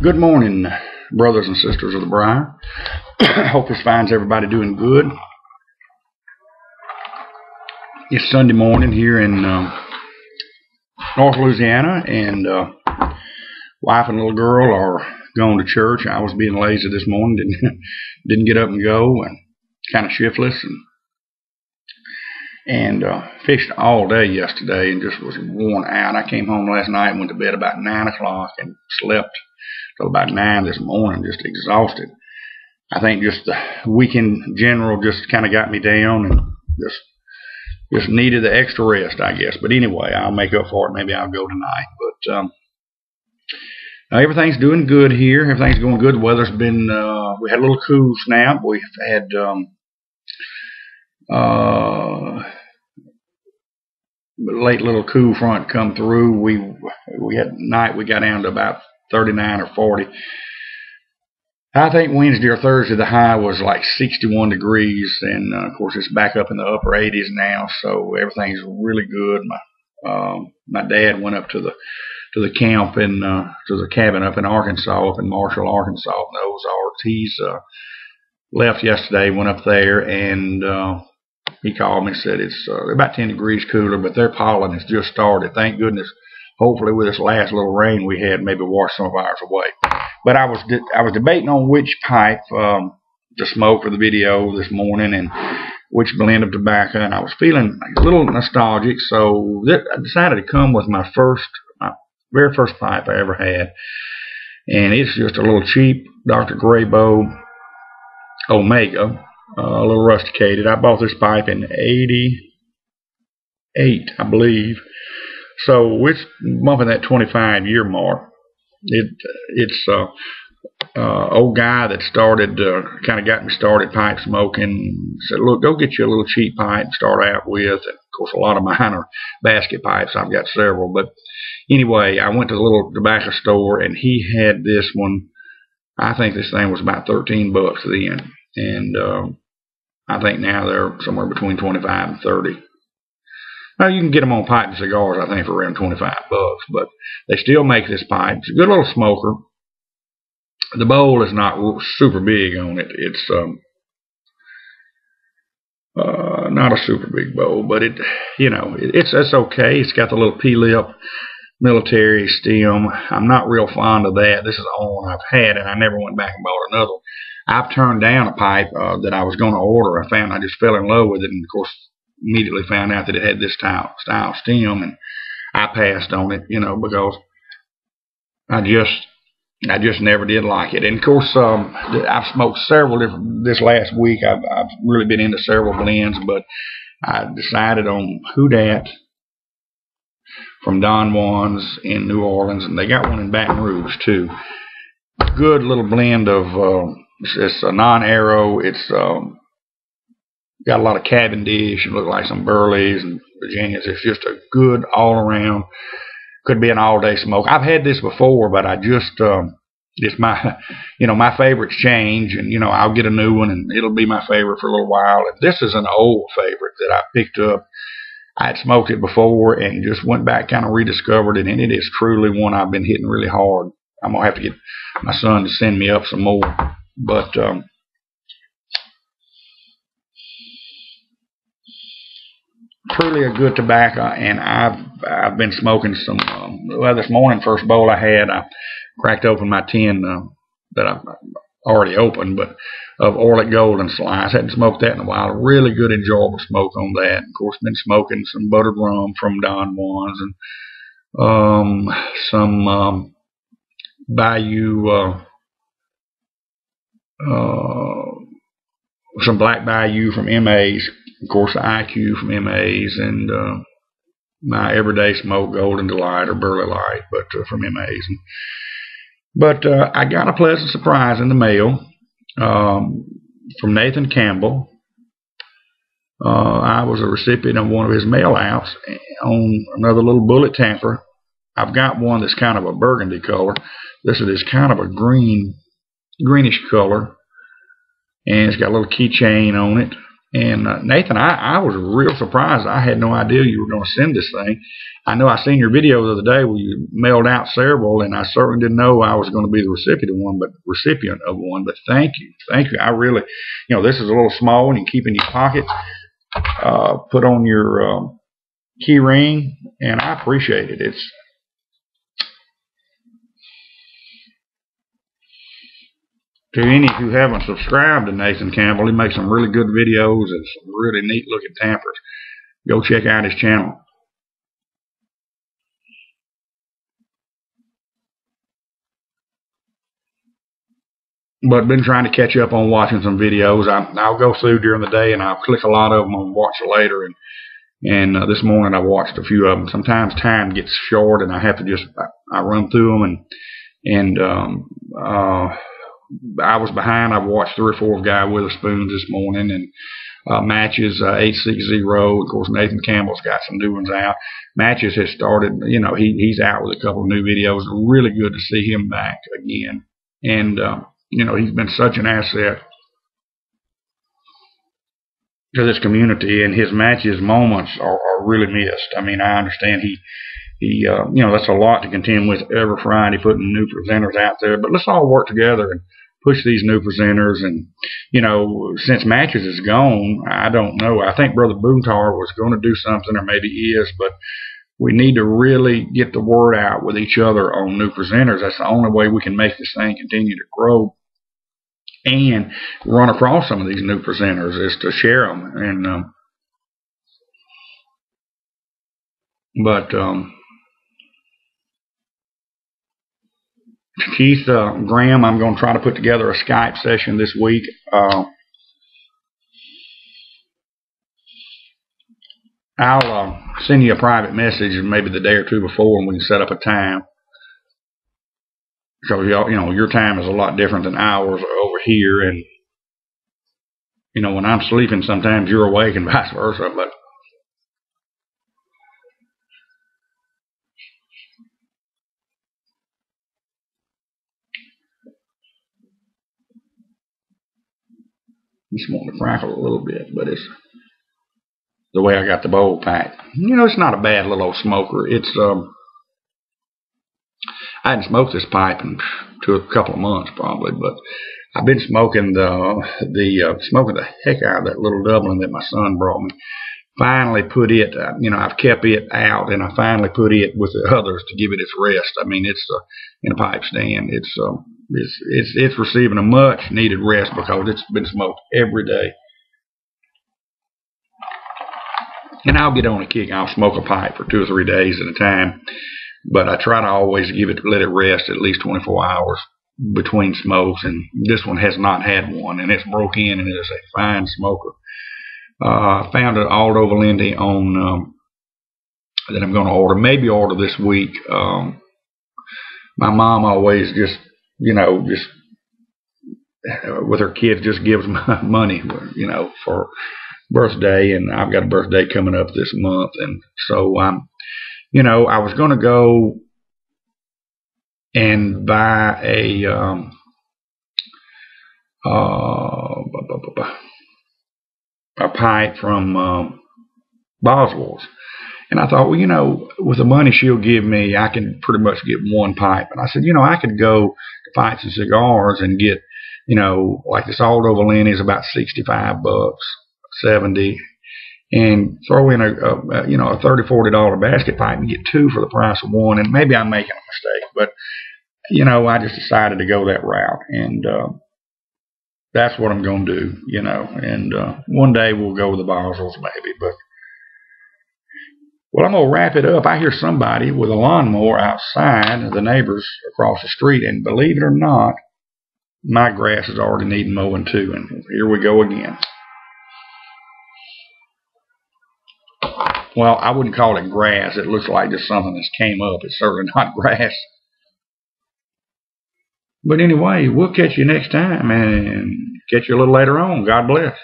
Good morning, brothers and sisters of the Briar. Hope this finds everybody doing good. It's Sunday morning here in North Louisiana, and wife and little girl are going to church. I was being lazy this morning, didn't get up and go, and kind of shiftless, and fished all day yesterday and just was worn out. I came home last night and went to bed about 9 o'clock and slept till about 9 this morning, just exhausted. I think just the week in general just kind of got me down, and just needed the extra rest, I guess. But anyway, I'll make up for it. Maybe I'll go tonight. But everything's doing good here. Everything's going good. The weather's been, we had a little cool snap. We've had late little cool front come through. We had night, we got down to about 39 or 40. I think Wednesday or Thursday the high was like 61 degrees, and of course it's back up in the upper 80s now, so everything's really good. My dad went up to the camp and to the cabin up in Arkansas, up in Marshall, Arkansas, in the Ozarks. He's left yesterday, went up there, and he called me and said it's about 10 degrees cooler, but their pollen has just started. Thank goodness. Hopefully with this last little rain we had, maybe wash some of ours away. But I was debating on which pipe to smoke for the video this morning, and which blend of tobacco, and I was feeling a little nostalgic, so I decided to come with my very first pipe I ever had, and it's just a little cheap Dr. Graybo Omega, a little rusticated. I bought this pipe in '88, I believe. So it's bumping that 25-year mark. It's old guy that started, kind of got me started pipe smoking. Said, look, go get you a little cheap pipe to start out with. And of course, a lot of mine are basket pipes. I've got several. But anyway, I went to the little tobacco store, and he had this one. I think this thing was about $13 then. And I think now they're somewhere between 25 and 30. Now, you can get them on pipe and cigars, I think, for around $25, but they still make this pipe. It's a good little smoker. The bowl is not super big on it. It's not a super big bowl, but it's okay. It's got the little P-lip military stem. I'm not real fond of that. This is the only one I've had, and I never went back and bought another. I've turned down a pipe that I was going to order. I just fell in love with it, and of course, immediately found out that it had this style stem, and I passed on it, because I just never did like it. And of course, I've smoked several different. This last week, I've really been into several blends, but I decided on Houdat from Don Juan's in New Orleans, and they got one in Baton Rouge too. Good little blend of it's a non-arrow. It's got a lot of Cavendish and look like some Burleys and Virginias. It's just a good all-around. Could be an all-day smoke. I've had this before, but I just it's my my favorites change, and I'll get a new one and it'll be my favorite for a little while. And this is an old favorite that I picked up. I had smoked it before and just went back, kind of rediscovered it, and it is truly one I've been hitting really hard. I'm gonna have to get my son to send me up some more, but truly a good tobacco. And I've been smoking some. Well, this morning, first bowl I had, I cracked open my tin that I already opened, but of Orlick Golden Slice. Hadn't smoked that in a while. Really good, enjoyable smoke on that. Of course, been smoking some buttered rum from Don Juan's, and some Bayou, some Black Bayou from MA's. Of course, the IQ from MA's, and my everyday smoke Golden Delight or Burley Light, but from MA's. But I got a pleasant surprise in the mail from Nathan Cambell. I was a recipient of one of his mail outs on another little bullet tamper. I've got one that's kind of a burgundy color. This is kind of a greenish color, and it's got a little keychain on it. And Nathan, I was real surprised. I had no idea you were going to send this thing. I know I seen your video the other day where you mailed out several, and I certainly didn't know I was going to be the recipient of one. But thank you. I really, this is a little small one you can keep in your pocket, put on your key ring, and I appreciate it. It's to any who haven't subscribed to Nathan Cambell, he makes some really good videos and some really neat looking tampers. Go check out his channel. But been trying to catch up on watching some videos. I'll go through during the day and I'll click a lot of them and watch later. And this morning I watched a few of them. Sometimes time gets short and I have to I run through them and I was behind. I watched 3 or 4 of Guy Witherspoon's this morning, and Matches 860. Of course, Nathan Cambell's got some new ones out. Matches has started. He's out with a couple of new videos. Really good to see him back again, and he's been such an asset to this community, and his matches moments are really missed. I mean, I understand he that's a lot to contend with every Friday, putting new presenters out there. But let's all work together and push these new presenters. And since Matches is gone, I don't know. I think Brother Boontar was going to do something, or maybe he is, but we need to really get the word out with each other on new presenters. That's the only way we can make this thing continue to grow and run across some of these new presenters, is to share them. And Keith Graham, I'm going to try to put together a Skype session this week. I'll send you a private message maybe the day or two before, and we can set up a time. Because your time is a lot different than ours over here, and when I'm sleeping, sometimes you're awake, and vice versa. But it's wanting to crackle a little bit, but it's the way I got the bowl packed. It's not a bad little old smoker. It's I hadn't smoked this pipe in a couple of months probably, but I've been smoking smoking the heck out of that little Dublin that my son brought me. Finally put it, I've kept it out, and I finally put it with the others to give it its rest. I mean, it's in a pipe stand. It's receiving a much needed rest because it's been smoked every day. And I'll get on a kick. I'll smoke a pipe for 2 or 3 days at a time, but I try to always let it rest at least 24 hours between smokes. And this one has not had one, and it's broke in, and it is a fine smoker. I found an Aldo Valenti on that I'm going to maybe order this week. My mom always just with her kids just gives money, for birthday, and I've got a birthday coming up this month, and so I was going to go and buy a pipe from Boswell's. And I thought, with the money she'll give me, I can pretty much get one pipe. And I said, I could go to Pipes and Cigars and get, like this Aldo Valenti is about $65, $70, and throw in a $30, $40 basket pipe and get 2 for the price of 1. And maybe I'm making a mistake, but I just decided to go that route, and that's what I'm going to do, and one day we'll go with the Boswells maybe. But well, I'm going to wrap it up. I hear somebody with a lawnmower outside, the neighbors across the street, and believe it or not, my grass is already needing mowing too, and here we go again. Well, I wouldn't call it grass. It looks like just something that's came up. It's certainly not grass. But anyway, we'll catch you next time, and catch you a little later on. God bless.